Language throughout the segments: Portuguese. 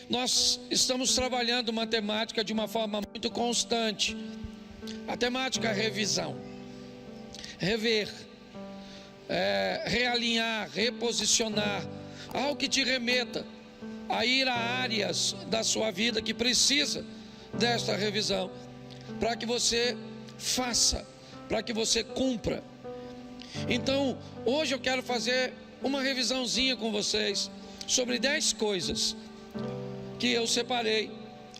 nós estamos trabalhando matemática de uma forma muito constante. A temática é revisão, rever, realinhar, reposicionar, algo que te remeta a ir a áreas da sua vida que precisa desta revisão, para que você faça, para que você cumpra. Então, hoje eu quero fazer uma revisãozinha com vocês sobre 10 coisas que eu separei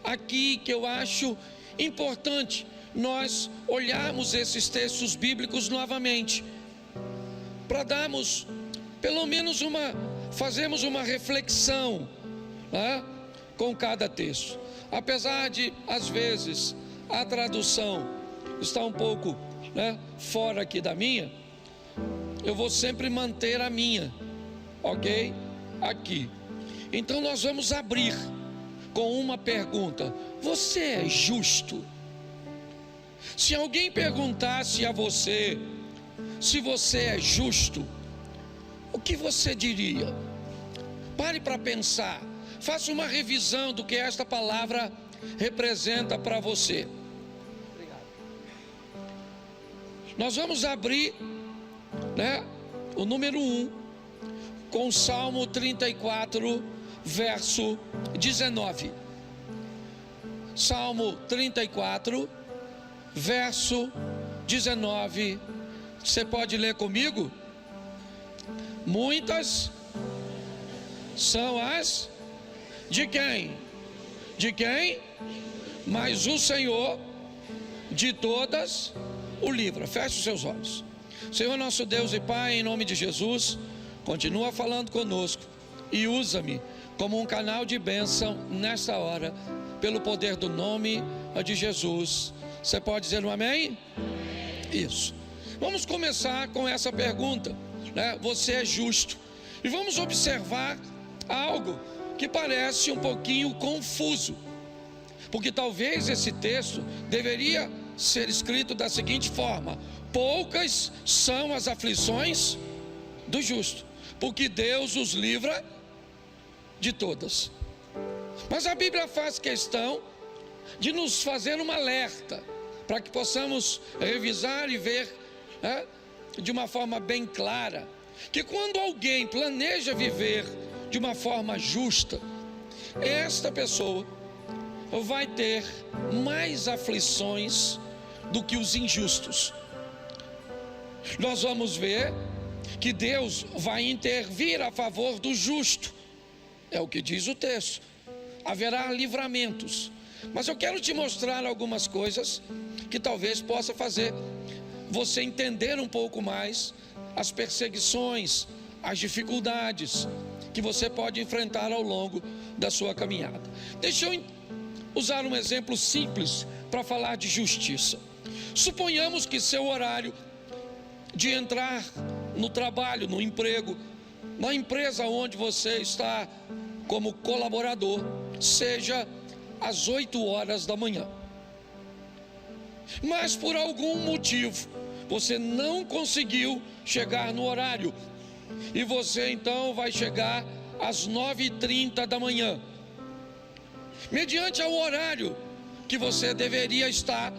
aqui, que eu acho importante nós olharmos esses textos bíblicos novamente, para darmos pelo menos fazermos uma reflexão, né, com cada texto. Apesar de, às vezes, a tradução está um pouco, né, fora aqui da minha, eu vou sempre manter a minha, ok? Aqui. Então nós vamos abrir com uma pergunta: você é justo? Se alguém perguntasse a você se você é justo, o que você diria? Pare para pensar, faça uma revisão do que esta palavra representa para você. Obrigado. Nós vamos abrir, né, o número 1 com o Salmo 34, verso 19. Salmo 34, verso 19. Você pode ler comigo? Muitas são as de quem? De quem? Mas o Senhor de todas o livra. Feche os seus olhos. Senhor nosso Deus e Pai, em nome de Jesus, continua falando conosco e usa-me como um canal de bênção nesta hora, pelo poder do nome de Jesus. Você pode dizer um amém? Isso. Vamos começar com essa pergunta, né? Você é justo? E vamos observar algo que parece um pouquinho confuso, porque talvez esse texto deveria ser escrito da seguinte forma: poucas são as aflições do justo, porque Deus os livra de todas. Mas a Bíblia faz questão de nos fazer um alerta, para que possamos revisar e ver, né, de uma forma bem clara, que quando alguém planeja viver de uma forma justa, esta pessoa vai ter mais aflições do que os injustos. Nós vamos ver que Deus vai intervir a favor do justo, é o que diz o texto. Haverá livramentos, mas eu quero te mostrar algumas coisas que talvez possa fazer você entender um pouco mais as perseguições, as dificuldades que você pode enfrentar ao longo da sua caminhada. Deixa eu usar um exemplo simples para falar de justiça. Suponhamos que seu horário de entrar no trabalho, no emprego, na empresa onde você está como colaborador, seja às 8 horas da manhã. Mas por algum motivo você não conseguiu chegar no horário, e você então vai chegar às 9h30 da manhã. Mediante ao horário que você deveria estar,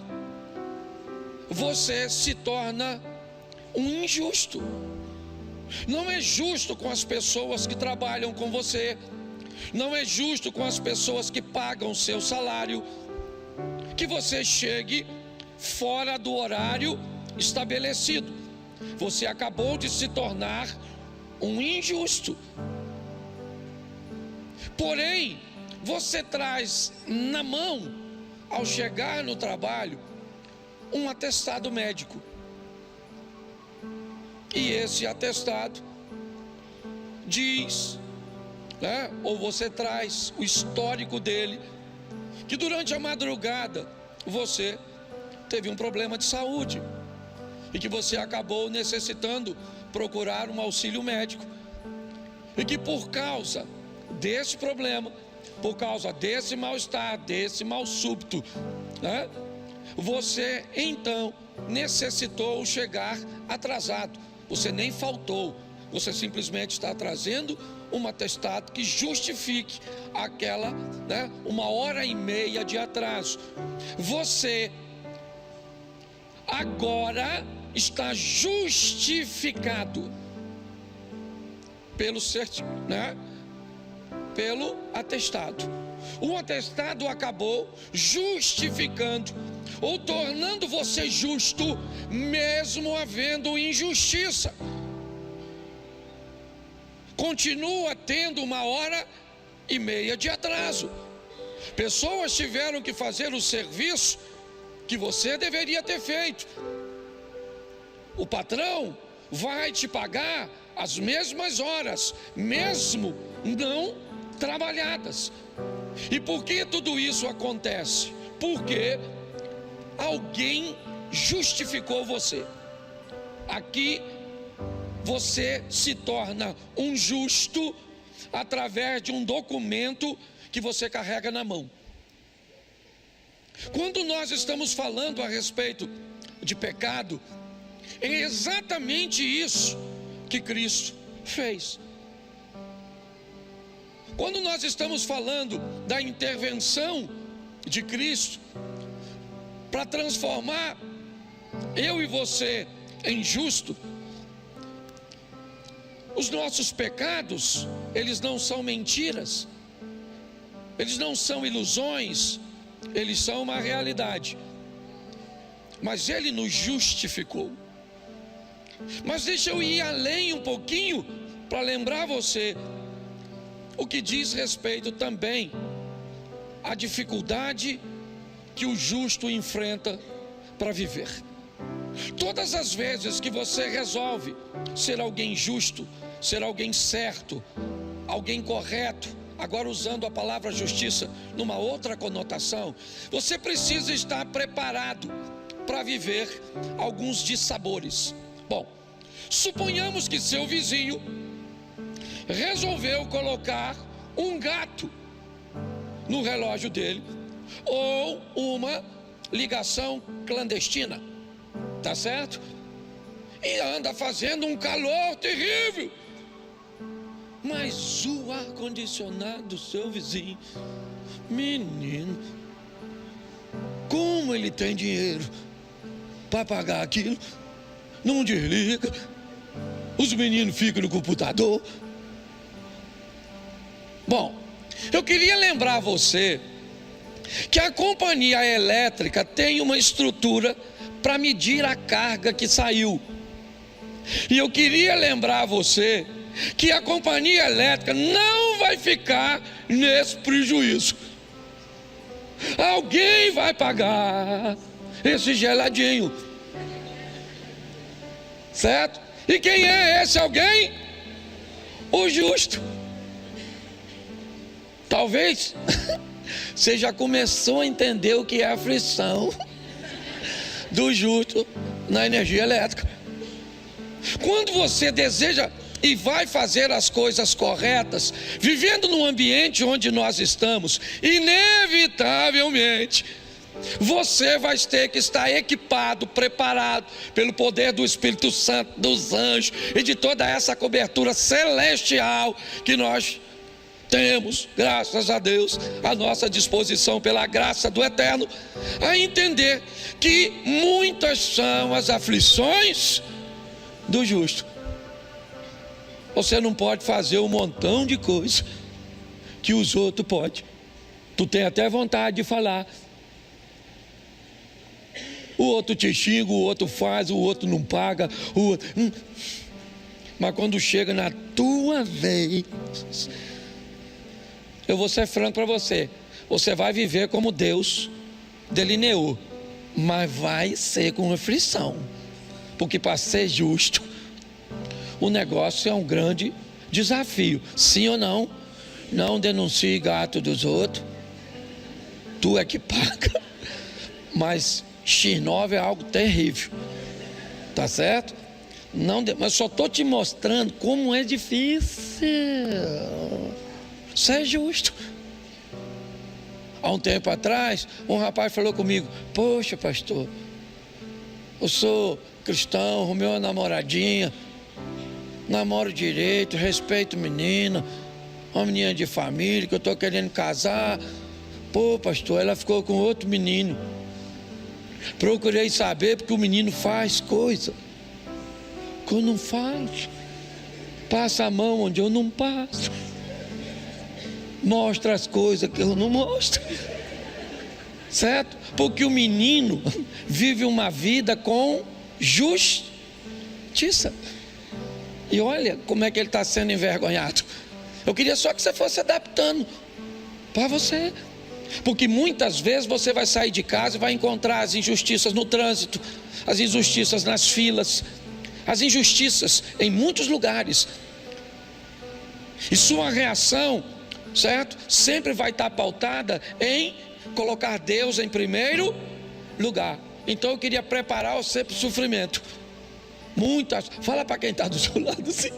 você se torna um injusto. Não é justo com as pessoas que trabalham com você, não é justo com as pessoas que pagam o seu salário, que você chegue fora do horário estabelecido. Você acabou de se tornar um injusto. Porém, você traz na mão, ao chegar no trabalho, um atestado médico. E esse atestado diz, né, ou você traz o histórico dele, que durante a madrugada você teve um problema de saúde e que você acabou necessitando procurar um auxílio médico, e que por causa desse problema, por causa desse mal-estar, desse mal súbito, né, você então necessitou chegar atrasado. Você nem faltou, Você simplesmente está trazendo um atestado que justifique aquela, uma hora e meia de atraso. Você agora está justificado pelo atestado. O atestado acabou justificando ou tornando você justo, mesmo havendo injustiça. Continua tendo uma hora e meia de atraso. Pessoas tiveram que fazer o serviço que você deveria ter feito. O patrão vai te pagar as mesmas horas, mesmo não trabalhadas. E por que tudo isso acontece? Porque alguém justificou você. Aqui você se torna um justo através de um documento que você carrega na mão. Quando nós estamos falando a respeito de pecado, é exatamente isso que Cristo fez. Quando nós estamos falando da intervenção de Cristo para transformar eu e você em justo, os nossos pecados, eles não são mentiras, eles não são ilusões, eles são uma realidade. Mas Ele nos justificou. Mas deixa eu ir além um pouquinho para lembrar você o que diz respeito também à dificuldade que o justo enfrenta para viver. Todas as vezes que você resolve ser alguém justo, ser alguém certo, alguém correto, agora usando a palavra justiça numa outra conotação, você precisa estar preparado para viver alguns dissabores. Bom, suponhamos que seu vizinho resolveu colocar um gato no relógio dele, ou uma ligação clandestina, tá certo? E anda fazendo um calor terrível, mas o ar-condicionado do seu vizinho, menino, como ele tem dinheiro para pagar aquilo, não desliga, os meninos ficam no computador. Bom, eu queria lembrar você que a companhia elétrica tem uma estrutura para medir a carga que saiu. E eu queria lembrar você que a companhia elétrica não vai ficar nesse prejuízo. Alguém vai pagar esse geladinho, certo? E quem é esse alguém? O justo. Talvez você já começou a entender o que é a aflição do justo na energia elétrica. Quando você deseja e vai fazer as coisas corretas, vivendo no ambiente onde nós estamos, inevitavelmente você vai ter que estar equipado, preparado pelo poder do Espírito Santo, dos anjos e de toda essa cobertura celestial que nós temos, graças a Deus, à nossa disposição pela graça do Eterno, a entender que muitas são as aflições do justo. Você não pode fazer um montão de coisas que os outros podem. Tu tem até vontade de falar. O outro te xinga, o outro faz, o outro não paga, o outro... Mas quando chega na tua vez, eu vou ser franco para você, você vai viver como Deus delineou, mas vai ser com aflição, porque para ser justo, o negócio é um grande desafio. Sim ou não? Não denuncie gato dos outros, tu é que paga, mas X9 é algo terrível, tá certo? Não, mas só estou te mostrando como é difícil ser justo. Há um tempo atrás, um rapaz falou comigo: poxa, pastor, eu sou cristão, arrumei uma namoradinha, namoro direito, respeito menina, uma menina de família que eu estou querendo casar. Pô, pastor, ela ficou com outro menino. Procurei saber porque o menino faz coisa que eu não faço. Passa a mão onde eu não passo. Mostra as coisas que eu não mostro. Certo? Porque o menino vive uma vida com justiça. E olha como é que ele está sendo envergonhado. Eu queria só que você fosse adaptando para você. Porque muitas vezes você vai sair de casa e vai encontrar as injustiças no trânsito, as injustiças nas filas, as injustiças em muitos lugares. E sua reação, certo? Sempre vai estar pautada em colocar Deus em primeiro lugar. Então eu queria preparar você para o sofrimento. Muitas, fala para quem está do seu lado assim.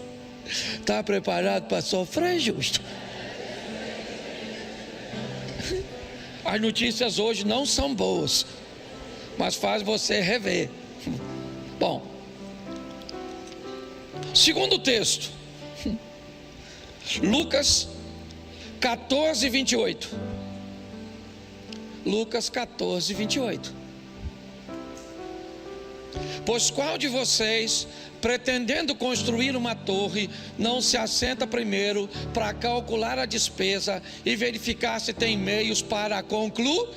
Está preparado para sofrer, justo? As notícias hoje não são boas, mas faz você rever. Bom, segundo texto, Lucas 14, 28. Lucas 14, 28. Pois qual de vocês, pretendendo construir uma torre, não se assenta primeiro para calcular a despesa e verificar se tem meios para concluir?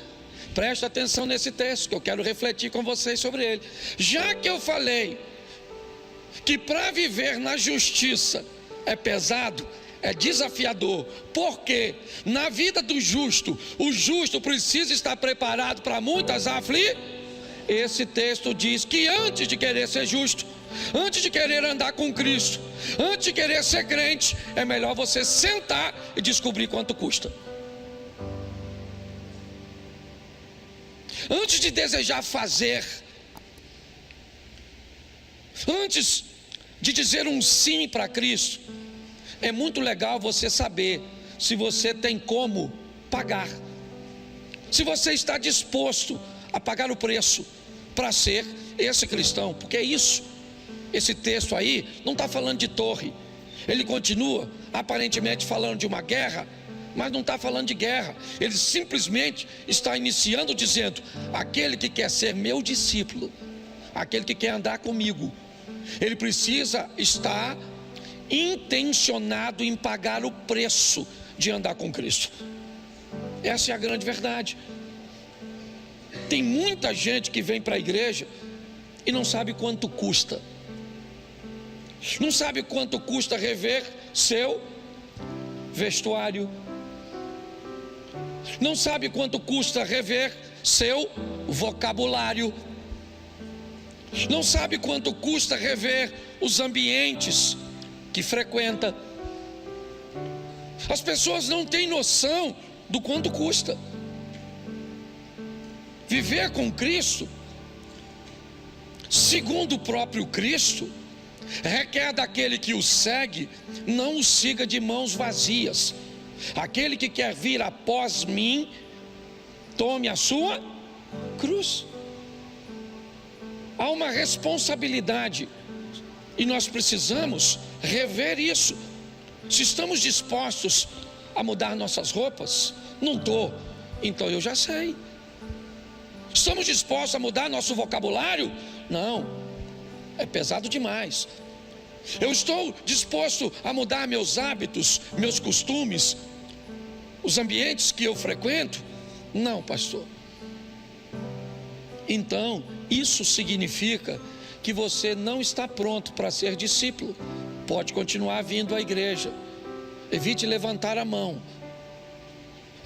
Presta atenção nesse texto que eu quero refletir com vocês sobre ele. Já que eu falei que para viver na justiça é pesado, é desafiador, porque na vida do justo, o justo precisa estar preparado para muitas aflições. Esse texto diz que antes de querer ser justo, antes de querer andar com Cristo, antes de querer ser crente, é melhor você sentar e descobrir quanto custa. Antes de desejar fazer, antes de dizer um sim para Cristo, é muito legal você saber se você tem como pagar, se você está disposto a pagar o preço para ser esse cristão. Porque é isso, esse texto aí não está falando de torre. Ele continua aparentemente falando de uma guerra, mas não está falando de guerra. Ele simplesmente está iniciando dizendo: aquele que quer ser meu discípulo, aquele que quer andar comigo, ele precisa estar intencionado em pagar o preço de andar com Cristo. Essa é a grande verdade. Tem muita gente que vem para a igreja e não sabe quanto custa. Não sabe quanto custa rever seu vestuário. Não sabe quanto custa rever seu vocabulário. Não sabe quanto custa rever os ambientes que frequenta. As pessoas não têm noção do quanto custa. Viver com Cristo, segundo o próprio Cristo, requer daquele que o segue, não o siga de mãos vazias. Aquele que quer vir após mim, tome a sua cruz. Há uma responsabilidade e nós precisamos rever isso. Se estamos dispostos a mudar nossas roupas, não estou, então eu já sei. Estamos dispostos a mudar nosso vocabulário? Não, é pesado demais. Eu estou disposto a mudar meus hábitos, meus costumes, os ambientes que eu frequento? Não, pastor. Então, isso significa que você não está pronto para ser discípulo. Pode continuar vindo à igreja. Evite levantar a mão.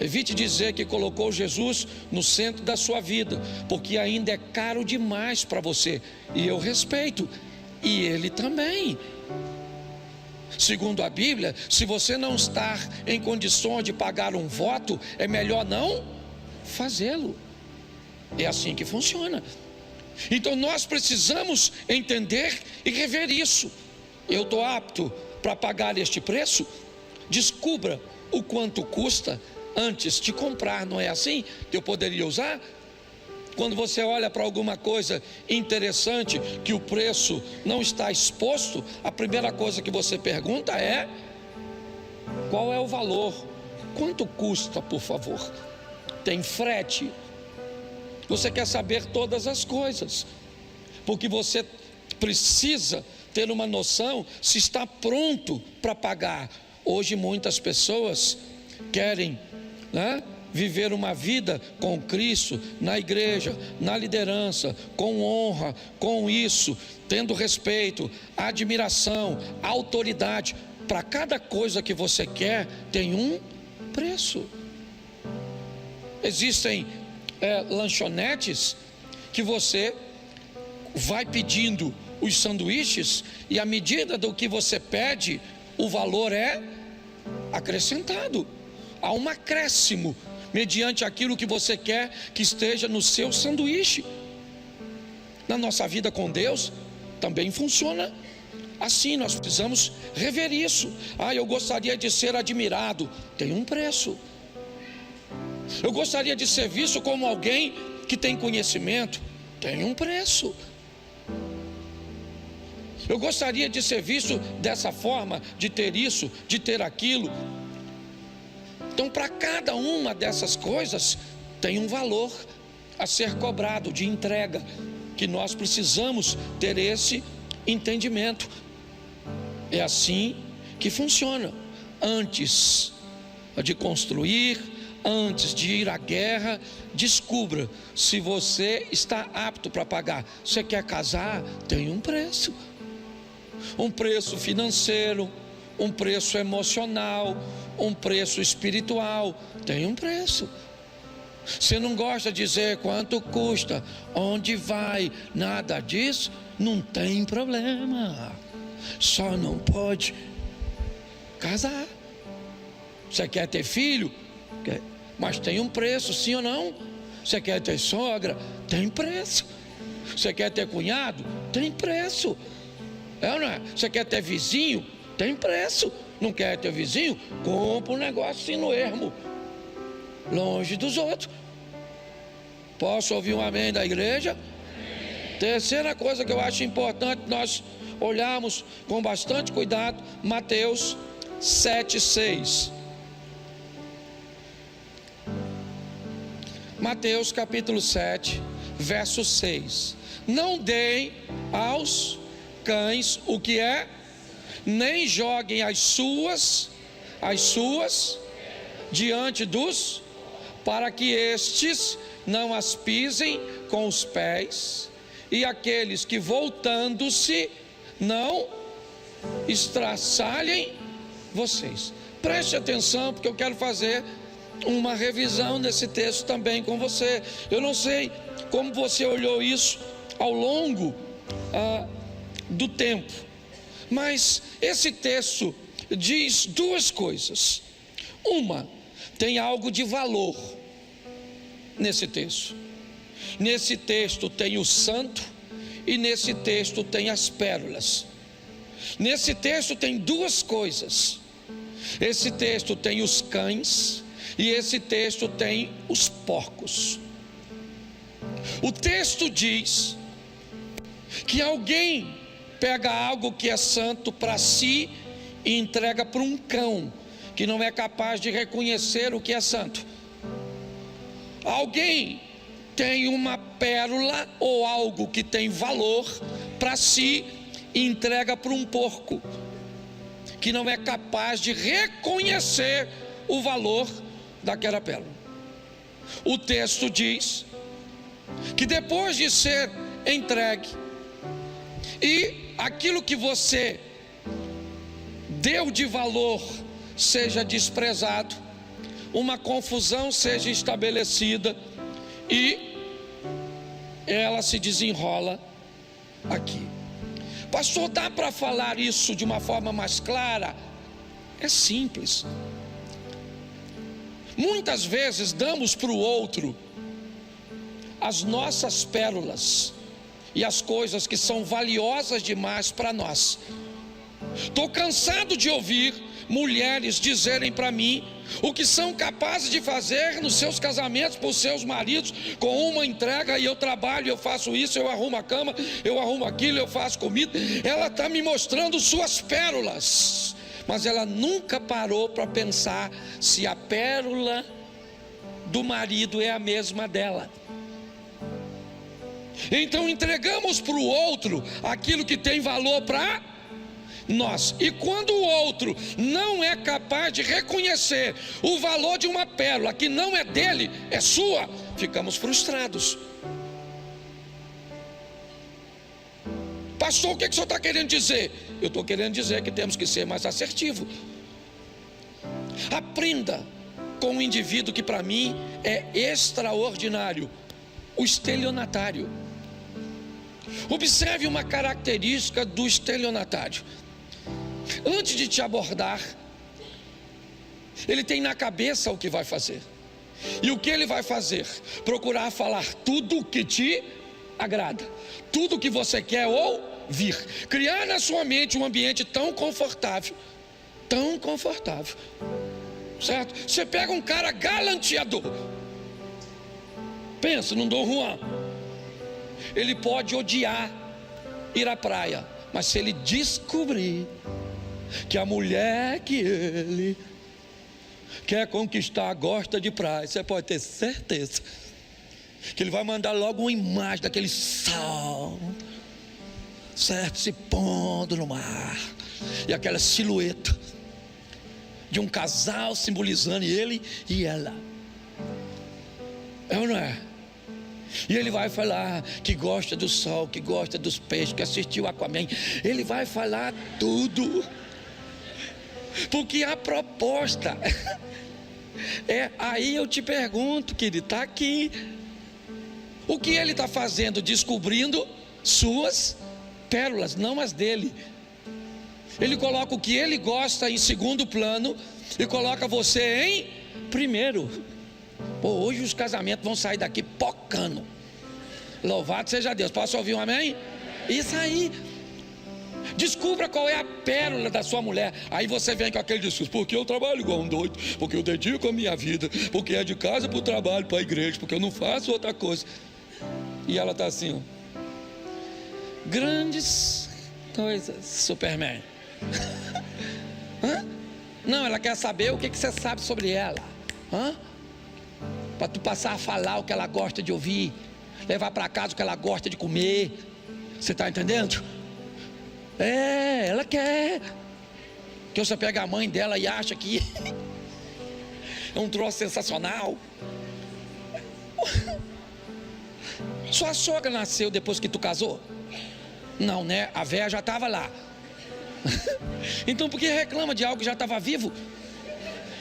Evite dizer que colocou Jesus no centro da sua vida, porque ainda é caro demais para você. E eu respeito, e ele também. Segundo a Bíblia, se você não está em condições de pagar um voto, é melhor não fazê-lo. É assim que funciona. Então nós precisamos entender e rever isso. Eu estou apto para pagar este preço? Descubra o quanto custa antes de comprar, não é assim que eu poderia usar? quando você olha para alguma coisa interessante, que o preço não está exposto, a primeira coisa que você pergunta é: qual é o valor? Quanto custa, por favor? Tem frete? Você quer saber todas as coisas, porque você precisa ter uma noção se está pronto para pagar. Hoje muitas pessoas querem, né, viver uma vida com Cristo, na igreja, na liderança, com honra, com isso, tendo respeito, admiração, autoridade. Para cada coisa que você quer, tem um preço. Existem lanchonetes que você vai pedindo os sanduíches, e à medida do que você pede, o valor é acrescentado. Há um acréscimo mediante aquilo que você quer que esteja no seu sanduíche. Na nossa vida com Deus também funciona assim. Nós precisamos rever isso. Eu gostaria de ser admirado. Tem um preço. Eu gostaria de ser visto como alguém que tem conhecimento. Tem um preço. Eu gostaria de ser visto dessa forma, de ter isso, de ter aquilo. Então, para cada uma dessas coisas, tem um valor a ser cobrado de entrega, que nós precisamos ter esse entendimento. É assim que funciona. Antes de construir, antes de ir à guerra, descubra se você está apto para pagar. Você quer casar? Tem um preço. Um preço financeiro, um preço emocional, um preço espiritual. Tem um preço. Você não gosta de dizer quanto custa, onde vai, nada disso, não tem problema. Só não pode casar. Você quer ter filho? Quer. Mas tem um preço, sim ou não? Você quer ter sogra? Tem preço. Você quer ter cunhado? Tem preço. É ou não é? Você quer ter vizinho? Tem preço. Não quer ter vizinho? Compra um negócio assim no ermo, longe dos outros. Posso ouvir um amém da igreja? Terceira coisa que eu acho importante nós olharmos com bastante cuidado, Mateus 7:6. Mateus capítulo 7, verso 6. Não deem aos cães o que é, nem joguem as suas diante dos, para que estes não as pisem com os pés, e aqueles que voltando-se não estraçalhem vocês. Preste atenção, porque eu quero fazer uma revisão desse texto também com você. Eu não sei como você olhou isso ao longo do tempo, mas esse texto diz duas coisas. Uma, tem algo de valor nesse texto. Nesse texto tem o santo e nesse texto tem as pérolas. Nesse texto tem duas coisas. Esse texto tem os cães e esse texto tem os porcos. O texto diz que alguém pega algo que é santo para si e entrega para um cão que não é capaz de reconhecer o que é santo. Alguém tem uma pérola ou algo que tem valor para si e entrega para um porco que não é capaz de reconhecer o valor daquela pérola. O texto diz que depois de ser entregue e aquilo que você deu de valor seja desprezado, uma confusão seja estabelecida e ela se desenrola aqui. Pastor, dá para falar isso de uma forma mais clara? É simples. Muitas vezes damos para o outro as nossas pérolas e as coisas que são valiosas demais para nós. Estou cansado de ouvir mulheres dizerem para mim o que são capazes de fazer nos seus casamentos por seus maridos, com uma entrega, e eu trabalho, eu faço isso, eu arrumo a cama, eu arrumo aquilo, eu faço comida. Ela está me mostrando suas pérolas, mas ela nunca parou para pensar se a pérola do marido é a mesma dela. Então entregamos para o outro aquilo que tem valor para nós, e quando o outro não é capaz de reconhecer o valor de uma pérola que não é dele, é sua, ficamos frustrados. Pastor, o que o senhor está querendo dizer? Eu estou querendo dizer que temos que ser mais assertivos. Aprenda com um indivíduo que para mim é extraordinário, o estelionatário. Observe uma característica do estelionatário. Antes de te abordar, ele tem na cabeça o que vai fazer. E o que ele vai fazer? Procurar falar tudo o que te agrada, tudo o que você quer ouvir, criar na sua mente um ambiente tão confortável, certo? Você pega um cara galanteador, pensa num Dom Juan. Ele pode odiar ir à praia, mas se ele descobrir que a mulher que ele quer conquistar gosta de praia, você pode ter certeza que ele vai mandar logo uma imagem daquele sol, certo, se pondo no mar, e aquela silhueta de um casal simbolizando ele e ela. É ou não é? E ele vai falar que gosta do sol, que gosta dos peixes, que assistiu Aquaman. Ele vai falar tudo, porque a proposta é, aí eu te pergunto, querido, está aqui. O que ele está fazendo? Descobrindo suas pérolas, não as dele. Ele coloca o que ele gosta em segundo plano e coloca você em primeiro. Pô, hoje os casamentos vão sair daqui pocando. Louvado seja Deus. Posso ouvir um amém? Isso aí. Descubra qual é a pérola da sua mulher. Aí você vem com aquele discurso: porque eu trabalho igual um doido, porque eu dedico a minha vida, porque é de casa para o trabalho, para a igreja, porque eu não faço outra coisa. E ela está assim, ó. Grandes coisas, Superman. Hã? Não, ela quer saber o que você sabe sobre ela. Hã? Para tu passar a falar o que ela gosta de ouvir, levar para casa o que ela gosta de comer. Você está entendendo? É, ela quer que você pegue a mãe dela e acha que é um troço sensacional. Sua sogra nasceu depois que tu casou? Não, né? A véia já estava lá. Então por que reclama de algo que já estava vivo?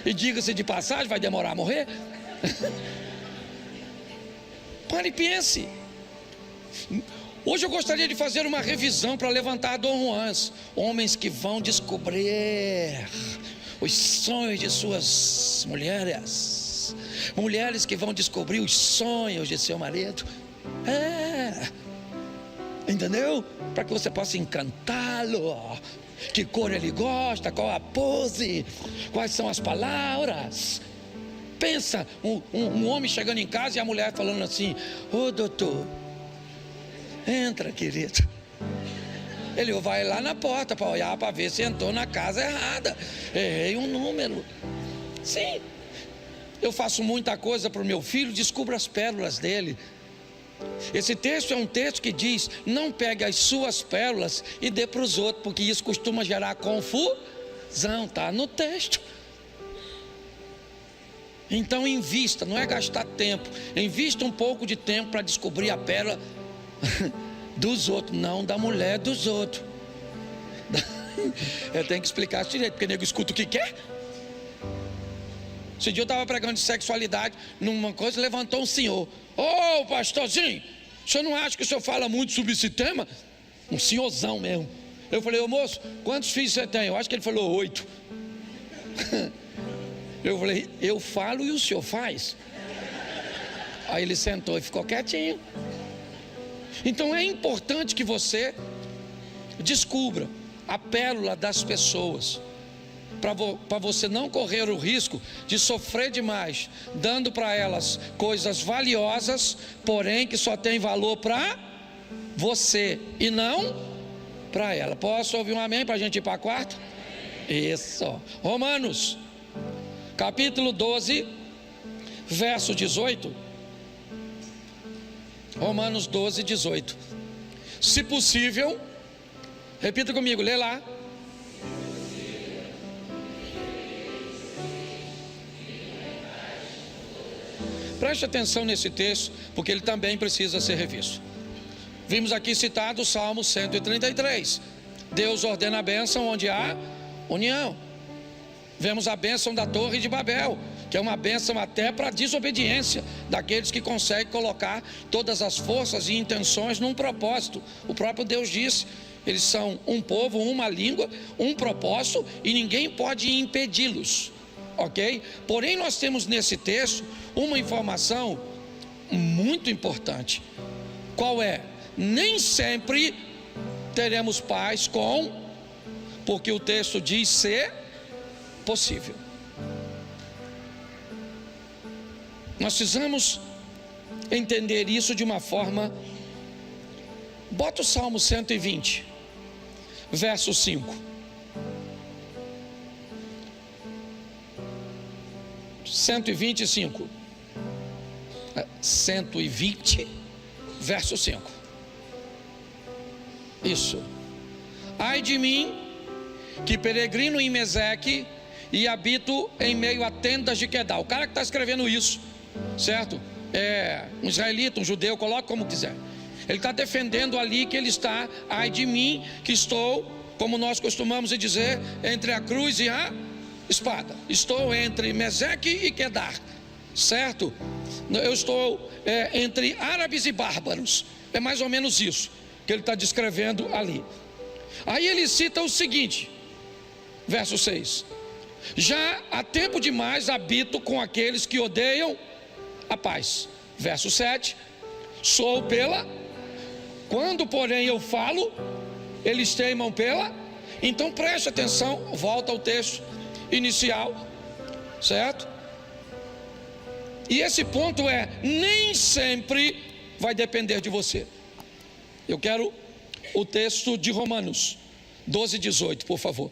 E diga-se de passagem, vai demorar a morrer? Pare e pense. Hoje eu gostaria de fazer uma revisão para levantar Dom Juans, homens que vão descobrir os sonhos de suas mulheres, mulheres que vão descobrir os sonhos de seu marido. Entendeu? Para que você possa encantá-lo. Que cor ele gosta, qual a pose, quais são as palavras. Pensa, um homem chegando em casa e a mulher falando assim: ô doutor, entra, querido. Ele vai lá na porta para olhar, para ver se entrou na casa errada. Errei um número. Sim. Eu faço muita coisa para o meu filho, descubro as pérolas dele. Esse texto é um texto que diz: não pegue as suas pérolas e dê para os outros, porque isso costuma gerar confusão. Está no texto. Então invista, não é gastar tempo. Invista um pouco de tempo para descobrir a pérola dos outros, não da mulher dos outros. Eu tenho que explicar isso direito, porque o nego escuta o que quer. Esse dia eu estava pregando de sexualidade numa coisa, levantou um senhor: ô pastorzinho, o senhor não acha que o senhor fala muito sobre esse tema? Um senhorzão mesmo. Eu falei: ô moço, quantos filhos você tem? Eu acho que ele falou 8. Eu falei: eu falo e o senhor faz? Aí ele sentou e ficou quietinho. Então é importante que você descubra a pérola das pessoas. para você não correr o risco de sofrer demais, dando para elas coisas valiosas, porém que só tem valor para você e não para ela. Posso ouvir um amém para a gente ir para a quarta? Isso. Romanos, capítulo 12, verso 18. Romanos 12, 18. Se possível, repita comigo, lê lá. Preste atenção nesse texto, porque ele também precisa ser revisto. Vimos aqui citado o Salmo 133. Deus ordena a bênção onde há união. Vemos a bênção da Torre de Babel, que é uma bênção até para a desobediência daqueles que conseguem colocar todas as forças e intenções num propósito. O próprio Deus disse: eles são um povo, uma língua, um propósito, e ninguém pode impedi-los. Ok? Porém, nós temos nesse texto uma informação muito importante. Qual é? Nem sempre teremos paz porque o texto diz ser possível. Nós precisamos entender isso de uma forma. Bota o Salmo 120, verso 5. 125, verso 5. Isso. Ai de mim, que peregrino em Meseque e habito em meio a tendas de Quedar. O cara que está escrevendo isso, certo? É um israelita, um judeu, coloque como quiser. Ele está defendendo ali que ele está, ai de mim, que estou, como nós costumamos dizer, entre a cruz e a espada. Estou entre Meseque e Quedar, certo? Eu estou entre árabes e bárbaros. É mais ou menos isso que ele está descrevendo ali. Aí ele cita o seguinte, verso 6: já há tempo demais habito com aqueles que odeiam a paz. Verso 7: sou quando porém eu falo, eles teimam Então preste atenção, volta ao texto inicial, certo? E esse ponto nem sempre vai depender de você. Eu quero o texto de Romanos 12, 18, por favor.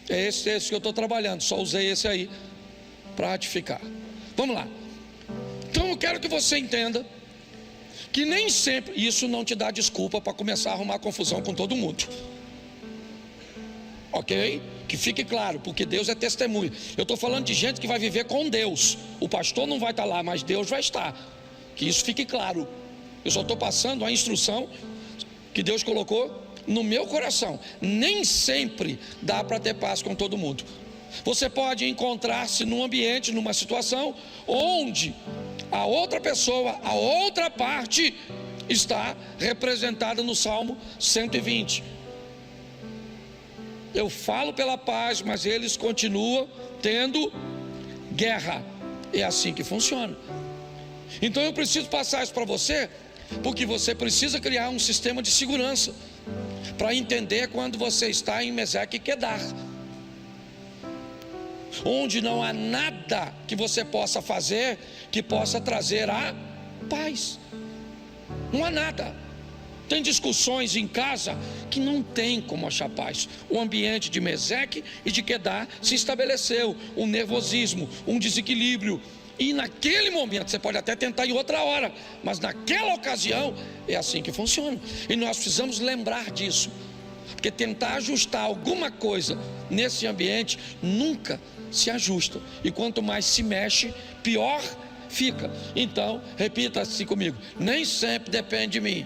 É esse texto que eu estou trabalhando, só usei esse aí para ratificar. Vamos lá. Então eu quero que você entenda que nem sempre, isso não te dá desculpa para começar a arrumar confusão com todo mundo. Ok? Que fique claro, porque Deus é testemunha. Eu estou falando de gente que vai viver com Deus. O pastor não vai estar lá, mas Deus vai estar. Que isso fique claro. Eu só estou passando a instrução que Deus colocou no meu coração. Nem sempre dá para ter paz com todo mundo. Você pode encontrar-se num ambiente, numa situação onde a outra pessoa, a outra parte está representada no Salmo 120. Eu falo pela paz, mas eles continuam tendo guerra. É assim que funciona. Então eu preciso passar isso para você, porque você precisa criar um sistema de segurança para entender quando você está em Meseque e Quedar, onde não há nada que você possa fazer que possa trazer a paz. Não há nada. Tem discussões em casa que não tem como achar paz. O ambiente de Meseque e de Quedar se estabeleceu um nervosismo, um desequilíbrio. E naquele momento, você pode até tentar em outra hora, mas naquela ocasião é assim que funciona. E nós precisamos lembrar disso, porque tentar ajustar alguma coisa nesse ambiente nunca se ajusta. E quanto mais se mexe, pior fica. Então, repita assim comigo: nem sempre depende de mim.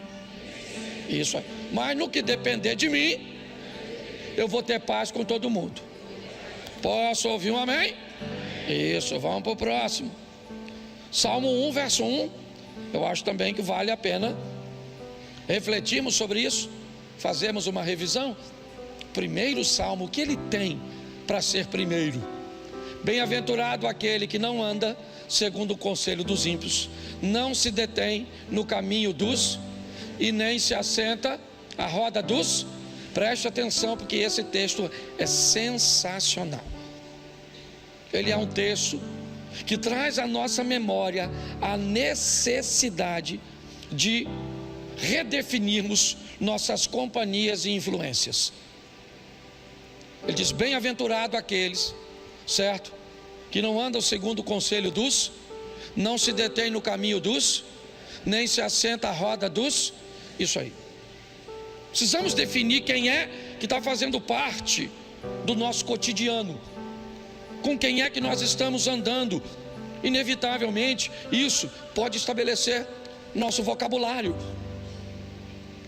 Isso aí. Mas no que depender de mim, eu vou ter paz com todo mundo. Posso ouvir um amém? Isso, vamos para o próximo. Salmo 1, verso 1. Eu acho também que vale a pena refletirmos sobre isso, fazermos uma revisão. Primeiro salmo, o que ele tem para ser primeiro? Bem-aventurado aquele que não anda segundo o conselho dos ímpios, não se detém no caminho dos, e nem se assenta à roda dos. Preste atenção, porque esse texto é sensacional. ele é um texto que traz à nossa memória a necessidade de redefinirmos nossas companhias e influências. Ele diz: bem-aventurado aqueles, certo, que não andam segundo o conselho dos, não se detém no caminho dos, nem se assenta à roda dos. Isso aí. Precisamos definir quem é que está fazendo parte do nosso cotidiano, com quem é que nós estamos andando. Inevitavelmente, isso pode estabelecer nosso vocabulário.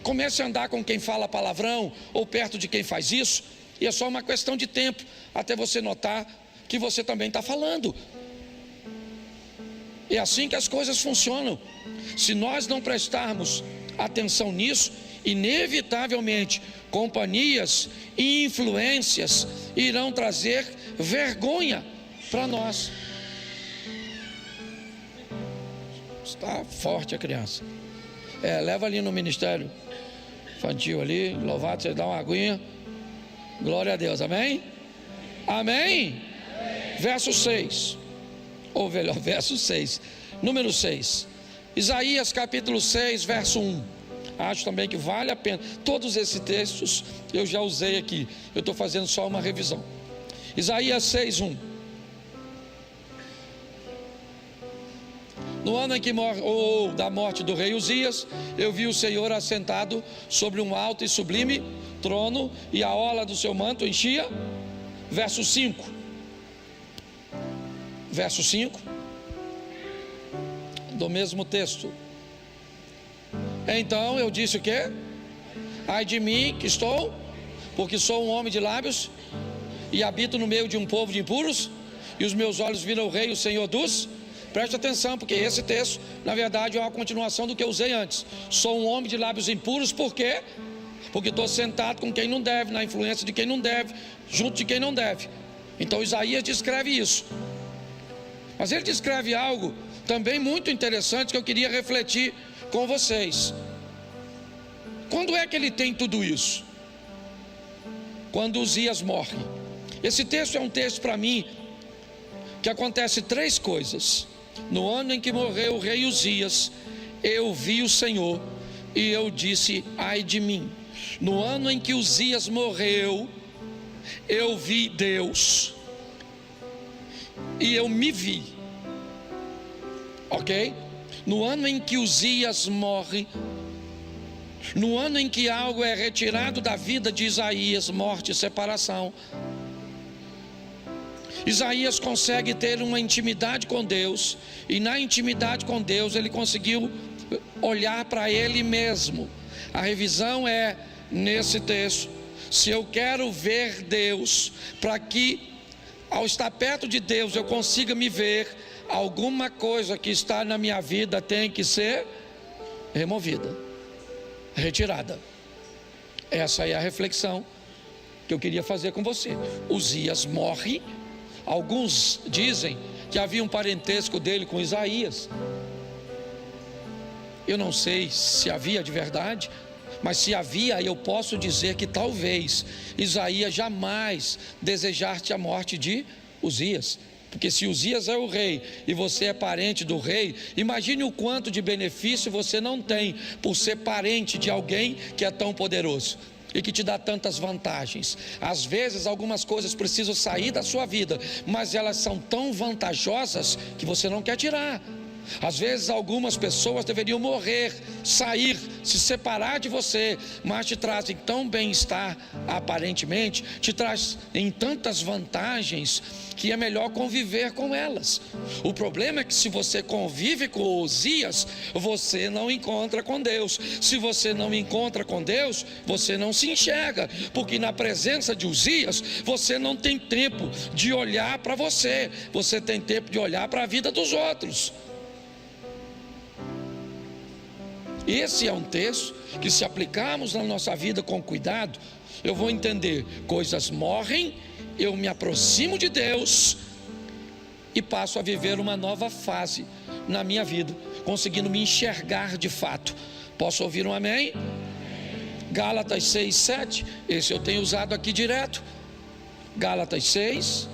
Comece a andar com quem fala palavrão, ou perto de quem faz isso, e é só uma questão de tempo até você notar que você também está falando. É assim que as coisas funcionam. Se nós não prestarmos atenção nisso, inevitavelmente companhias e influências irão trazer vergonha para nós. Está forte a criança. Leva ali no ministério infantil ali, louvado, você dá uma aguinha. Glória a Deus, amém? Amém? Verso 6, ou melhor, verso 6, número 6, Isaías capítulo 6, verso 1. Acho também que vale a pena. Todos esses textos eu já usei aqui, eu estou fazendo só uma revisão. Isaías 6, 1. No ano em que da morte do rei Uzias, eu vi o Senhor assentado sobre um alto e sublime trono, e a orla do seu manto enchia. Verso 5. Verso 5 do mesmo texto. Então eu disse o quê? Ai de mim que estou, porque sou um homem de lábios e habito no meio de um povo de impuros, e os meus olhos viram o rei, o Senhor dos. Preste atenção, porque esse texto na verdade é uma continuação do que eu usei antes. Sou um homem de lábios impuros, por quê? Porque estou sentado com quem não deve, na influência de quem não deve, junto de quem não deve. Então Isaías descreve isso. Mas ele descreve algo também muito interessante que eu queria refletir com vocês. Quando é que ele tem tudo isso? Quando Uzias morre. Esse texto é um texto para mim que acontece três coisas. No ano em que morreu o rei Uzias, eu vi o Senhor e eu disse: ai de mim. No ano em que Uzias morreu, eu vi Deus e eu me vi. Ok? No ano em que Uzias morre, no ano em que algo é retirado da vida de Isaías, morte e separação, Isaías consegue ter uma intimidade com Deus, e na intimidade com Deus ele conseguiu olhar para ele mesmo. A revisão é nesse texto: se eu quero ver Deus, para que ao estar perto de Deus eu consiga me ver, alguma coisa que está na minha vida tem que ser removida, retirada. Essa é a reflexão que eu queria fazer com você. Uzias morre. Alguns dizem que havia um parentesco dele com Isaías. Eu não sei se havia de verdade, mas se havia, eu posso dizer que talvez Isaías jamais desejasse a morte de Uzias. Porque se Uzias é o rei e você é parente do rei, imagine o quanto de benefício você não tem por ser parente de alguém que é tão poderoso e que te dá tantas vantagens. Às vezes algumas coisas precisam sair da sua vida, mas elas são tão vantajosas que você não quer tirar. Às vezes algumas pessoas deveriam morrer, sair, se separar de você, mas te trazem tão bem-estar, aparentemente, te trazem tantas vantagens que é melhor conviver com elas. O problema é que se você convive com Uzias, você não encontra com Deus. Se você não encontra com Deus, você não se enxerga, porque na presença de Uzias, você não tem tempo de olhar para você, você tem tempo de olhar para a vida dos outros. Esse é um texto que, se aplicarmos na nossa vida com cuidado, eu vou entender: coisas morrem, eu me aproximo de Deus e passo a viver uma nova fase na minha vida, conseguindo me enxergar de fato. Posso ouvir um amém? Gálatas 6, 7, esse eu tenho usado aqui direto. Gálatas 6,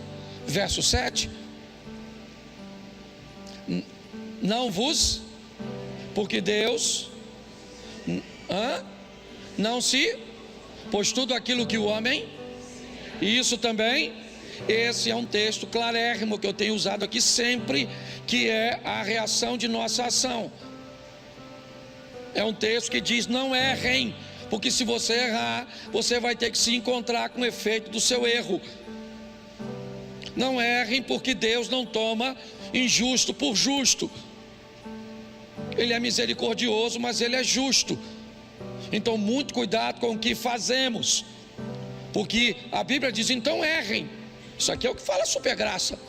verso 7. não vos, porque Deus não se, pois tudo aquilo que o homem, e isso também, esse é um texto clarérrimo que eu tenho usado aqui sempre, que é a reação de nossa ação. É um texto que diz: não errem, porque se você errar, você vai ter que se encontrar com o efeito do seu erro. Não errem, porque Deus não toma injusto por justo. Ele é misericordioso, mas Ele é justo. Então muito cuidado com o que fazemos, porque a Bíblia diz: então errem. Isso aqui é o que fala a supergraça.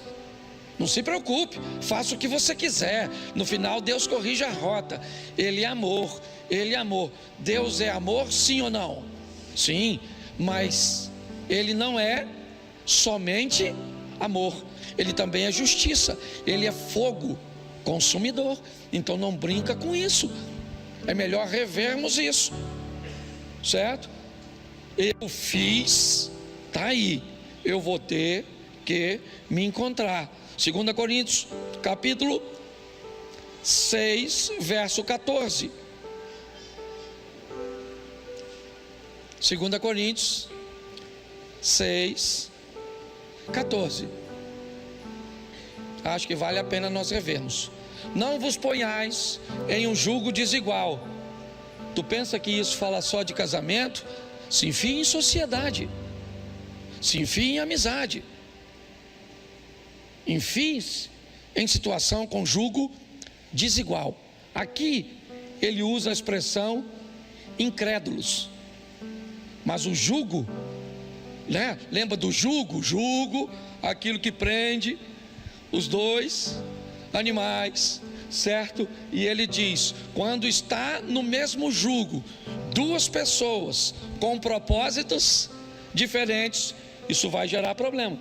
Não se preocupe, faça o que você quiser. No final Deus corrige a rota. Ele é amor, Ele é amor. Deus é amor, sim ou não? Sim, mas Ele não é somente amor, Ele também é justiça. Ele é fogo consumidor. Então não brinca com isso. É melhor revermos isso, certo? Eu fiz, está aí, eu vou ter que me encontrar. 2 Coríntios, capítulo 6, verso 14. 2 Coríntios 6, 14. Acho que vale a pena nós revermos. Não vos ponhais em um jugo desigual. Tu pensa que isso fala só de casamento? Se enfie em sociedade, se enfie em amizade, enfie-se em situação com jugo desigual. Aqui ele usa a expressão incrédulos, mas o jugo, né? Lembra do jugo? Jugo, aquilo que prende os dois animais, certo? E ele diz: quando está no mesmo jugo duas pessoas com propósitos diferentes, isso vai gerar problema.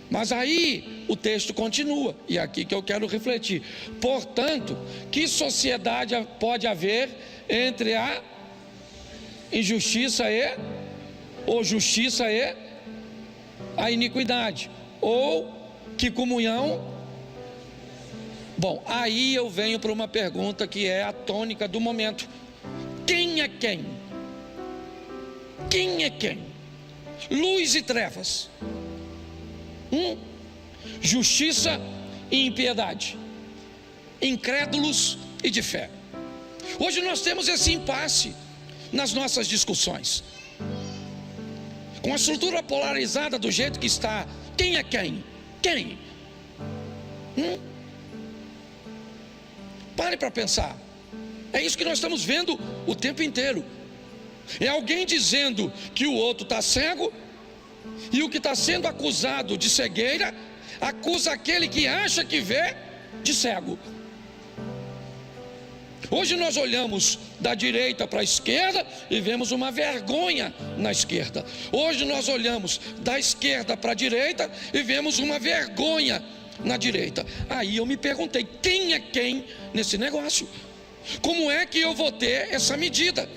Mas aí o texto continua, e é aqui que eu quero refletir. Portanto, que sociedade pode haver entre a injustiça ou justiça e a iniquidade? Ou que comunhão? Bom, aí eu venho para uma pergunta que é a tônica do momento: quem é quem? Quem é quem? Luz e trevas, justiça e impiedade, incrédulos e de fé. Hoje nós temos esse impasse nas nossas discussões, com a estrutura polarizada do jeito que está. Quem é quem? Quem? Pare para pensar. É isso que nós estamos vendo o tempo inteiro. É alguém dizendo que o outro está cego, e o que está sendo acusado de cegueira acusa aquele que acha que vê de cego. Hoje nós olhamos da direita para a esquerda e vemos uma vergonha na esquerda. Hoje nós olhamos da esquerda para a direita e vemos uma vergonha na direita. Aí eu me perguntei: quem é quem nesse negócio? Como é que eu vou ter essa medida?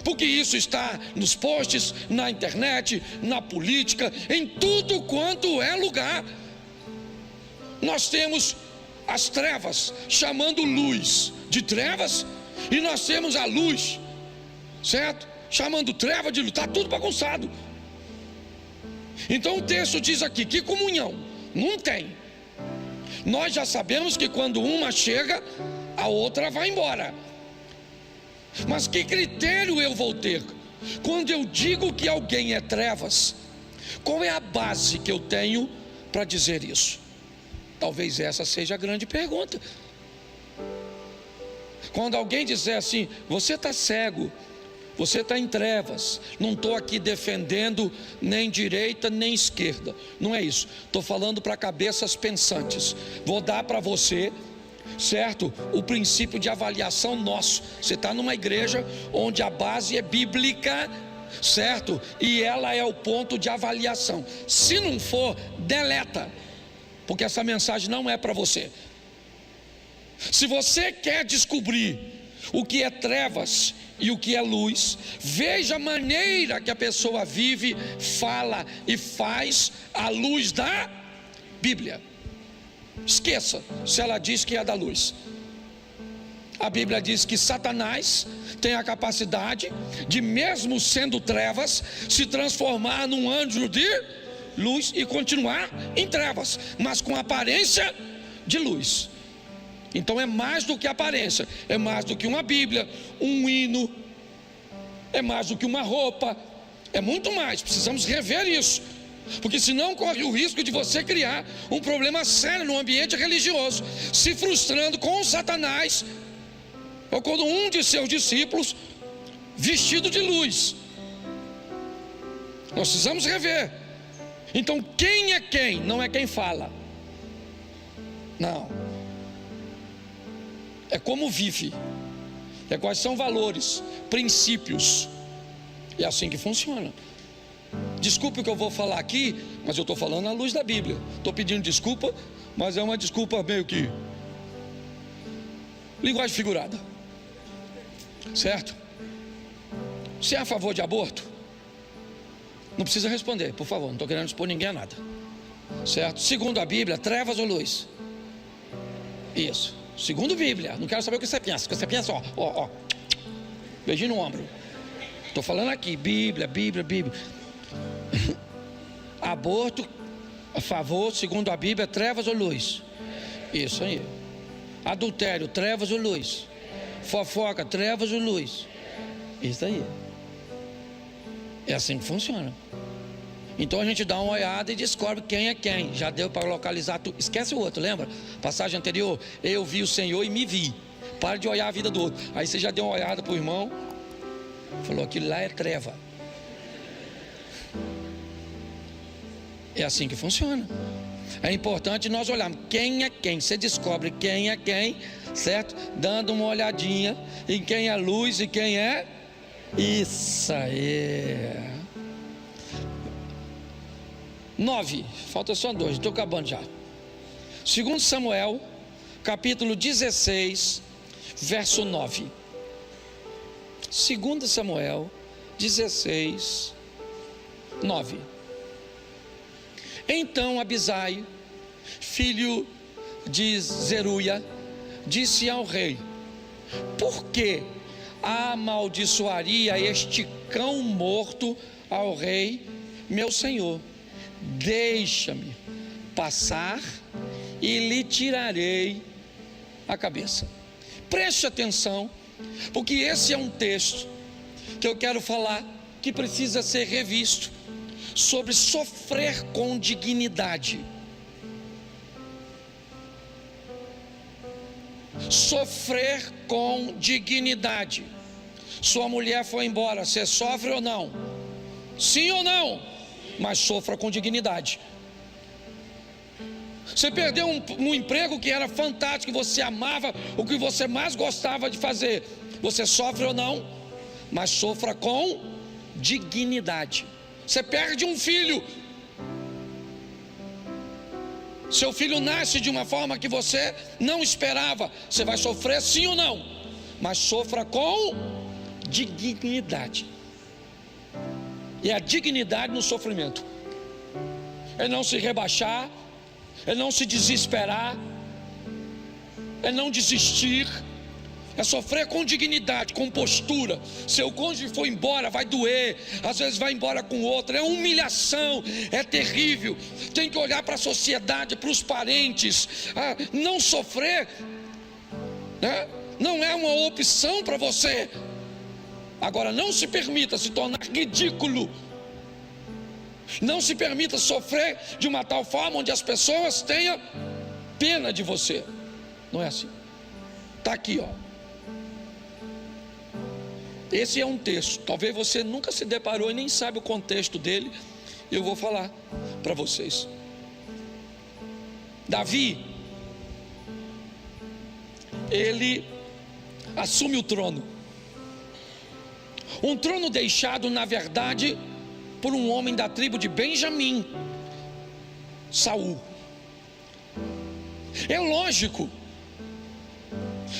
Porque isso está nos posts, na internet, na política, em tudo quanto é lugar. Nós temos as trevas chamando luz de trevas, e nós temos a luz, certo? Chamando treva de luz. Está tudo bagunçado. Então o texto diz aqui: que comunhão? Não tem. Nós já sabemos que quando uma chega, a outra vai embora. Mas que critério eu vou ter quando eu digo que alguém é trevas? Qual é a base que eu tenho para dizer isso? Talvez essa seja a grande pergunta. Quando alguém disser assim: você está cego, você está em trevas. Não estou aqui defendendo nem direita nem esquerda, não é isso. Estou falando para cabeças pensantes. Vou dar para você, certo, o princípio de avaliação nosso. Você está numa igreja onde a base é bíblica, certo? E ela é o ponto de avaliação. Se não for, deleta, porque essa mensagem não é para você. Se você quer descobrir o que é trevas e o que é luz, veja a maneira que a pessoa vive, fala e faz à luz da Bíblia. Esqueça se ela diz que é da luz. A Bíblia diz que Satanás tem a capacidade de, mesmo sendo trevas, se transformar num anjo de luz e continuar em trevas, mas com aparência de luz. Então é mais do que aparência, é mais do que uma Bíblia, um hino, é mais do que uma roupa, é muito mais. Precisamos rever isso, porque senão corre o risco de você criar um problema sério no ambiente religioso, se frustrando com Satanás ou com um de seus discípulos vestido de luz. Nós precisamos rever. Então quem é quem? Não é quem fala, não, é como vive, é quais são valores, princípios. É assim que funciona. Desculpe o que eu vou falar aqui, mas eu estou falando à luz da Bíblia. Estou pedindo desculpa, mas é uma desculpa meio que linguagem figurada, certo? Você é a favor de aborto? Não precisa responder, por favor, não estou querendo expor ninguém a nada, certo? Segundo a Bíblia, trevas ou luz? Isso, segundo a Bíblia. Não quero saber o que você pensa. O que você pensa, ó, beijinho no ombro. Estou falando aqui, Bíblia. Aborto, a favor, segundo a Bíblia, trevas ou luz? Isso aí. Adultério, trevas ou luz? Fofoca, trevas ou luz? Isso aí. É assim que funciona. Então a gente dá uma olhada e descobre quem é quem. Já deu para localizar tudo. Esquece o outro, lembra? Passagem anterior, eu vi o Senhor e me vi. Para de olhar a vida do outro. Aí você já deu uma olhada para o irmão, falou, aquilo lá é treva. É assim que funciona. É importante nós olharmos quem é quem. Você descobre quem é quem, certo? Dando uma olhadinha em quem é luz e quem é. Isso aí. 9, falta só 2, estou acabando já. 2 Samuel, capítulo 16, verso 9. 2 Samuel 16, 9. Então Abisai, filho de Zeruia, disse ao rei: por que amaldiçoaria este cão morto ao rei, meu senhor? Deixa-me passar e lhe tirarei a cabeça. Preste atenção, porque esse é um texto que eu quero falar, que precisa ser revisto, sobre sofrer com dignidade. Sofrer com dignidade. Sua mulher foi embora, você sofre ou não? Sim ou não? Mas sofra com dignidade. Você perdeu um emprego que era fantástico, que você amava, o que você mais gostava de fazer, você sofre ou não? Mas sofra com dignidade. Você perde um filho, seu filho nasce de uma forma que você não esperava, você vai sofrer sim ou não? Mas sofra com dignidade. E a dignidade no sofrimento é não se rebaixar, é não se desesperar, é não desistir, é sofrer com dignidade, com postura. Seu cônjuge foi embora, vai doer, às vezes vai embora com outro, é humilhação, é terrível. Tem que olhar para a sociedade, para os parentes. Não sofrer, né? Não é uma opção para você. Agora, não se permita se tornar ridículo. Não se permita sofrer de uma tal forma onde as pessoas tenham pena de você. Não é assim. Está aqui, ó. Esse é um texto. Talvez você nunca se deparou e nem sabe o contexto dele. Eu vou falar para vocês. Davi, ele assume o trono. Um trono deixado, na verdade, por um homem da tribo de Benjamim, Saul. É lógico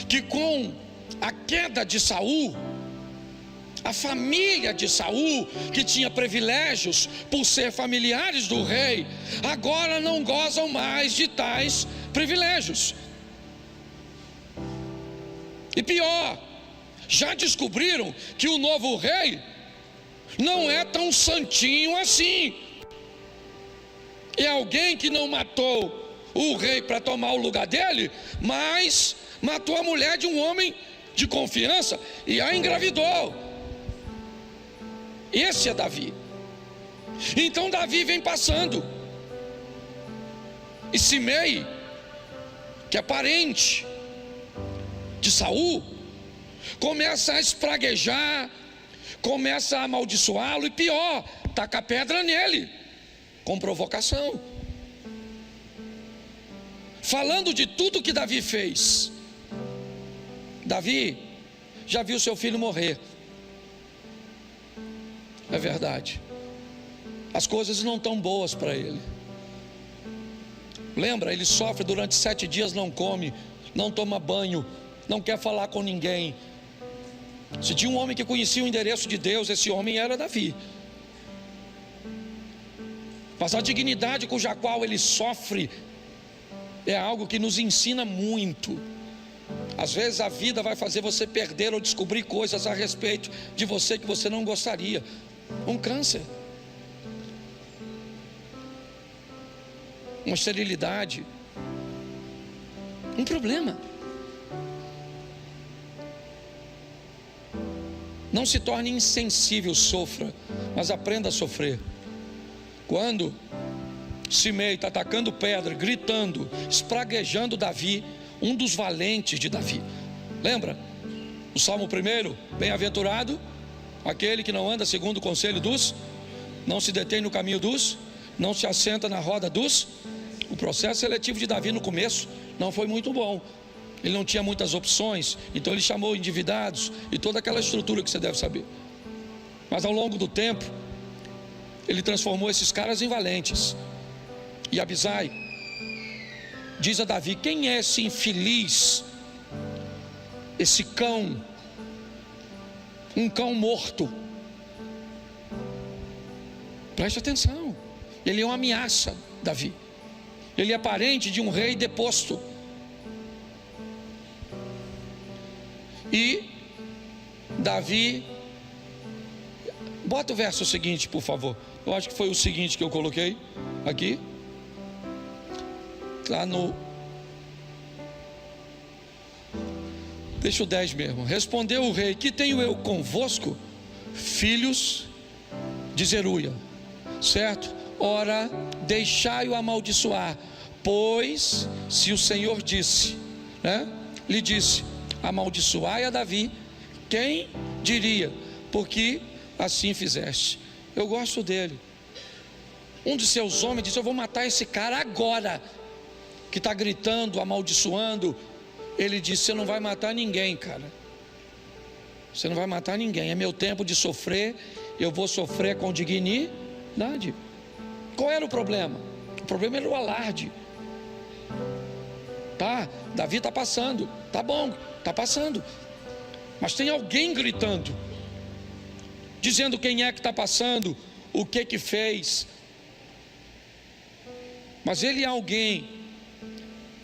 que com a queda de Saul, a família de Saul, que tinha privilégios por ser familiares do rei, agora não gozam mais de tais privilégios. E pior, já descobriram que o novo rei não é tão santinho assim. É alguém que não matou o rei para tomar o lugar dele, mas matou a mulher de um homem de confiança e a engravidou. Esse é Davi. Então Davi vem passando, e Simei, que é parente de Saul, começa a espraguejar, começa a amaldiçoá-lo, e pior, taca pedra nele, com provocação, falando de tudo que Davi fez. Davi já viu seu filho morrer, é verdade, as coisas não estão boas para ele. Lembra, ele sofre durante 7 dias, não come, não toma banho, não quer falar com ninguém. Se tinha um homem que conhecia o endereço de Deus, esse homem era Davi. Mas a dignidade com a qual ele sofre é algo que nos ensina muito. Às vezes a vida vai fazer você perder ou descobrir coisas a respeito de você que você não gostaria. Um câncer, uma esterilidade, um problema. Não se torne insensível, sofra, mas aprenda a sofrer. Quando Simei está atacando pedra, gritando, espraguejando Davi, um dos valentes de Davi. Lembra? O Salmo 1, bem-aventurado aquele que não anda segundo o conselho dos, não se detém no caminho dos, não se assenta na roda dos. O processo seletivo de Davi no começo não foi muito bom. Ele não tinha muitas opções, então ele chamou endividados e toda aquela estrutura que você deve saber. Mas ao longo do tempo, ele transformou esses caras em valentes. E Abisai diz a Davi: quem é esse infeliz, esse cão, um cão morto? Preste atenção, ele é uma ameaça, Davi. Ele é parente de um rei deposto. E Davi, bota o verso seguinte, por favor. Eu acho que foi o seguinte que eu coloquei aqui. Lá no, deixa o 10 mesmo. Respondeu o rei: que tenho eu convosco, filhos de Zeruia? Certo? Ora, deixai-o amaldiçoar, pois se o Senhor disse, né? Lhe disse: amaldiçoai a Davi, quem diria? Porque assim fizeste. Eu gosto dele. Um de seus homens disse: eu vou matar esse cara agora, que está gritando, amaldiçoando. Ele disse: você não vai matar ninguém, cara. Você não vai matar ninguém. É meu tempo de sofrer. Eu vou sofrer com dignidade. Qual era o problema? O problema era o alarde. Tá, Davi está passando. Tá bom, está passando. Mas tem alguém gritando, dizendo quem é que está passando, o que fez. Mas ele é alguém,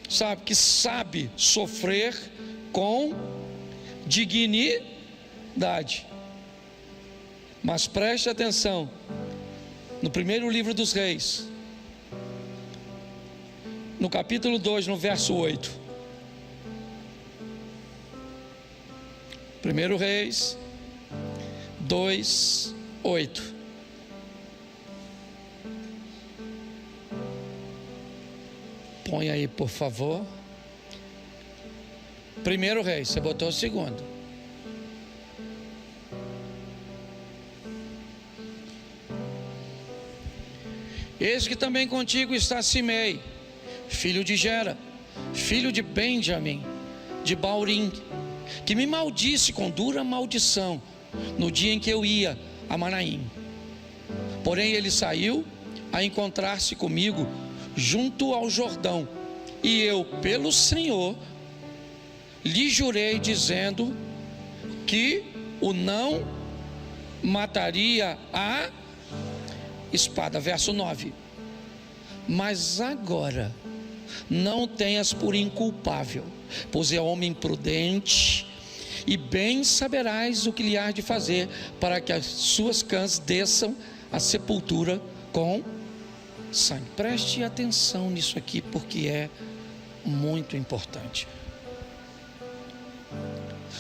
sabe, que sabe sofrer com dignidade. Mas preste atenção, no primeiro livro dos Reis, no capítulo 2, no verso 8. 1 Reis 2, 8. Põe aí, por favor. 1 Reis, você botou o segundo. Eis que também contigo está Simei, filho de Gera, filho de Benjamim, de Baurim, que me maldisse com dura maldição no dia em que eu ia a Manaim. Porém ele saiu a encontrar-se comigo junto ao Jordão, e eu, pelo Senhor, lhe jurei, dizendo que o não mataria a espada. Verso 9. Mas agora não tenhas por inculpável, pois é homem prudente, e bem saberás o que lhe há de fazer, para que as suas cãs desçam à sepultura com sangue. Preste atenção nisso aqui, porque é muito importante.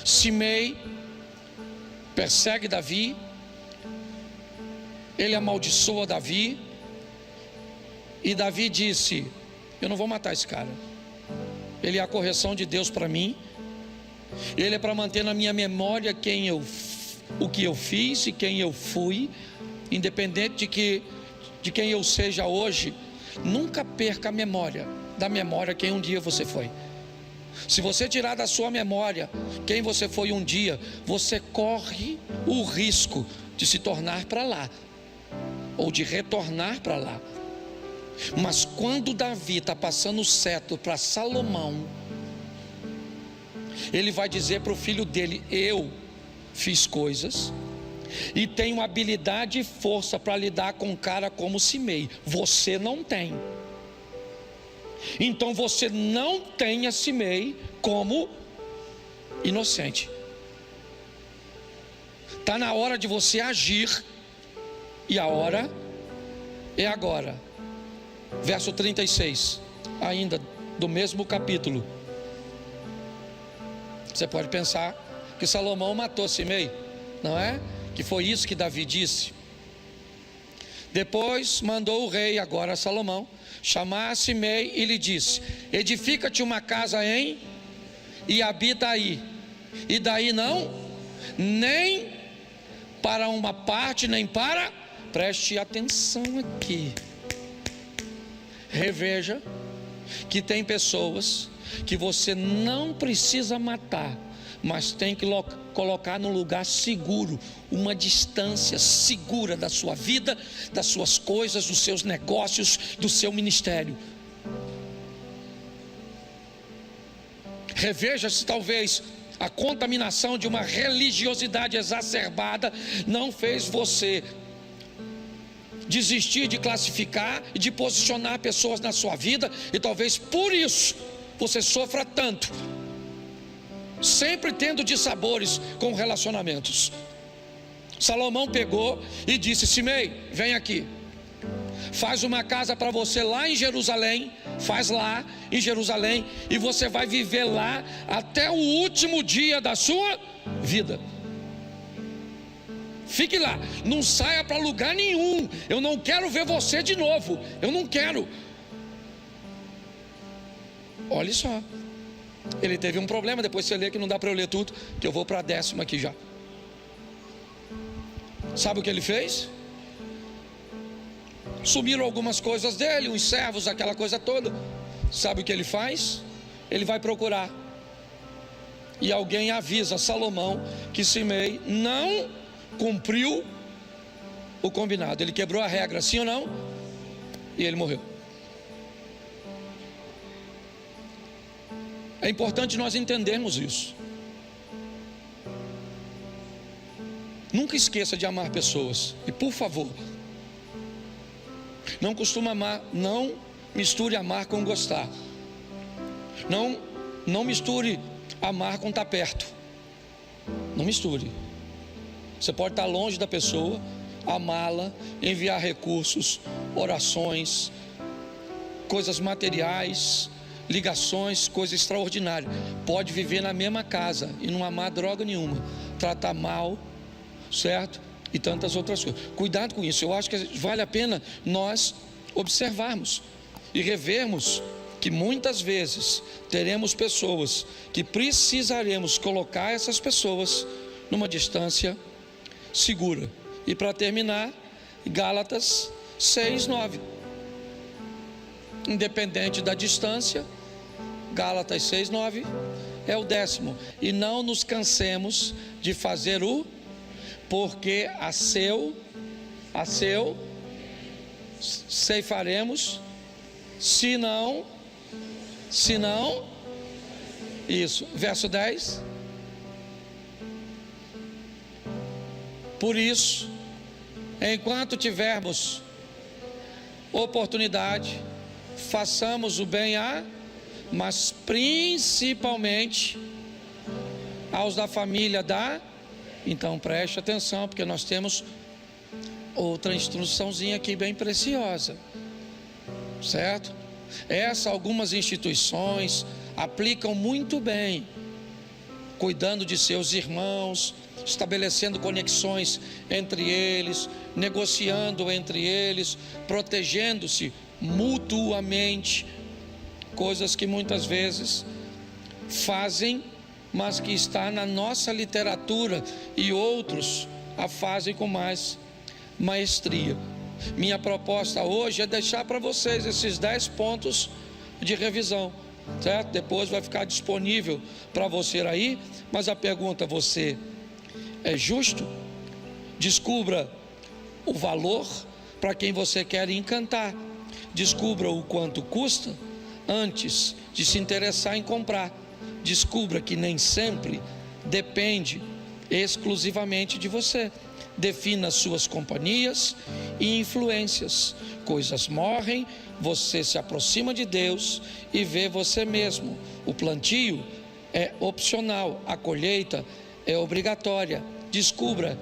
Simei persegue Davi, ele amaldiçoa Davi, e Davi disse: eu não vou matar esse cara, ele é a correção de Deus para mim, ele é para manter na minha memória o que eu fiz e quem eu fui, independente de quem eu seja hoje. Nunca perca a memória, da memória quem um dia você foi. Se você tirar da sua memória quem você foi um dia, você corre o risco de se tornar para lá, ou de retornar para lá. Mas quando Davi está passando o cetro para Salomão, ele vai dizer para o filho dele: eu fiz coisas e tenho habilidade e força para lidar com um cara como Simei, você não tem. Então você não tenha Simei como inocente. Está na hora de você agir, e a hora é agora. Verso 36, ainda do mesmo capítulo. Você pode pensar que Salomão matou Simei, não é? Que foi isso que Davi disse. Depois mandou o rei, agora Salomão, chamar Simei e lhe disse: edifica-te uma casa e habita aí, e daí não, nem para uma parte, nem para... Preste atenção aqui, reveja que tem pessoas que você não precisa matar, mas tem que colocar num lugar seguro, uma distância segura da sua vida, das suas coisas, dos seus negócios, do seu ministério. Reveja se talvez a contaminação de uma religiosidade exacerbada não fez você desistir de classificar e de posicionar pessoas na sua vida, e talvez por isso você sofra tanto, sempre tendo dissabores com relacionamentos. Salomão pegou e disse: Simei, vem aqui, faz uma casa para você lá em Jerusalém, faz lá em Jerusalém, e você vai viver lá até o último dia da sua vida. Fique lá, não saia para lugar nenhum. Eu não quero ver você de novo, eu não quero. Olha só, ele teve um problema. Depois você lê, que não dá para eu ler tudo, que eu vou para a 10ª aqui já. Sabe o que ele fez? Sumiram algumas coisas dele, uns servos, aquela coisa toda. Sabe o que ele faz? Ele vai procurar, e alguém avisa Salomão que Simei não cumpriu o combinado. Ele quebrou a regra, sim ou não? E ele morreu. É importante nós entendermos isso. Nunca esqueça de amar pessoas. E por favor, não costuma amar, não misture amar com gostar. Não misture amar com estar perto. Não misture. Você pode estar longe da pessoa, amá-la, enviar recursos, orações, coisas materiais, ligações, coisa extraordinária. Pode viver na mesma casa e não amar droga nenhuma, tratar mal, certo? E tantas outras coisas. Cuidado com isso. Eu acho que vale a pena nós observarmos e revermos que muitas vezes teremos pessoas que precisaremos colocar essas pessoas numa distância segura. E para terminar, Gálatas 6:9. Independente da distância, Gálatas 6:9 é o 10º. E não nos cansemos de fazer porque a seu ceifaremos, se não, isso, verso 10. Por isso, enquanto tivermos oportunidade, façamos o bem mas principalmente aos da família Então preste atenção, porque nós temos outra instruçãozinha aqui bem preciosa, certo? Algumas instituições aplicam muito bem, cuidando de seus irmãos, estabelecendo conexões entre eles, negociando entre eles, protegendo-se mutuamente, coisas que muitas vezes fazem, mas que está na nossa literatura, e outros a fazem com mais maestria. Minha proposta hoje é deixar para vocês esses 10 pontos de revisão, certo? Depois vai ficar disponível para você aí, mas a pergunta: você é justo? Descubra o valor para quem você quer encantar. Descubra o quanto custa antes de se interessar em comprar. Descubra que nem sempre depende exclusivamente de você. Defina suas companhias e influências. Coisas morrem, você se aproxima de Deus e vê você mesmo. O plantio é opcional, a colheita é obrigatória. Descubra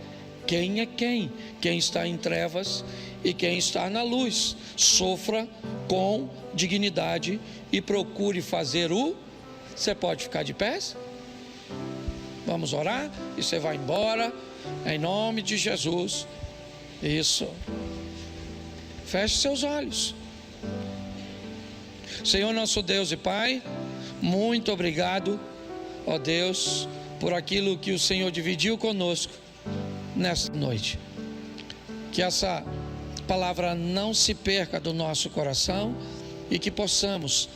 quem é quem está em trevas e quem está na luz. Sofra com dignidade e procure fazer Você pode ficar de pé? Vamos orar e você vai embora, em nome de Jesus. Isso. Feche seus olhos. Senhor nosso Deus e Pai, muito obrigado, ó Deus, por aquilo que o Senhor dividiu conosco nesta noite. Que essa palavra não se perca do nosso coração e que possamos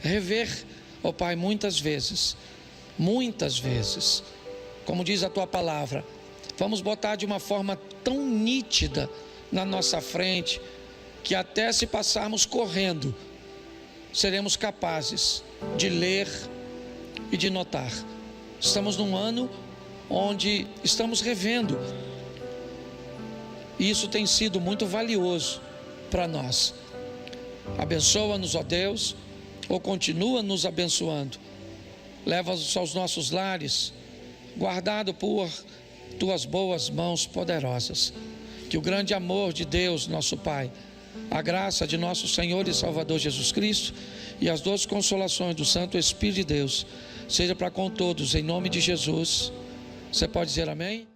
rever, ó Pai, muitas vezes, como diz a Tua palavra, vamos botar de uma forma tão nítida na nossa frente, que até se passarmos correndo, seremos capazes de ler e de notar. Estamos num ano onde estamos revendo, e isso tem sido muito valioso para nós. Abençoa-nos, ó Deus, ou continua nos abençoando. Leva-nos aos nossos lares, guardado por Tuas boas mãos poderosas. Que o grande amor de Deus, nosso Pai, a graça de nosso Senhor e Salvador Jesus Cristo e as doces consolações do Santo Espírito de Deus seja para com todos, em nome de Jesus. Você pode dizer amém?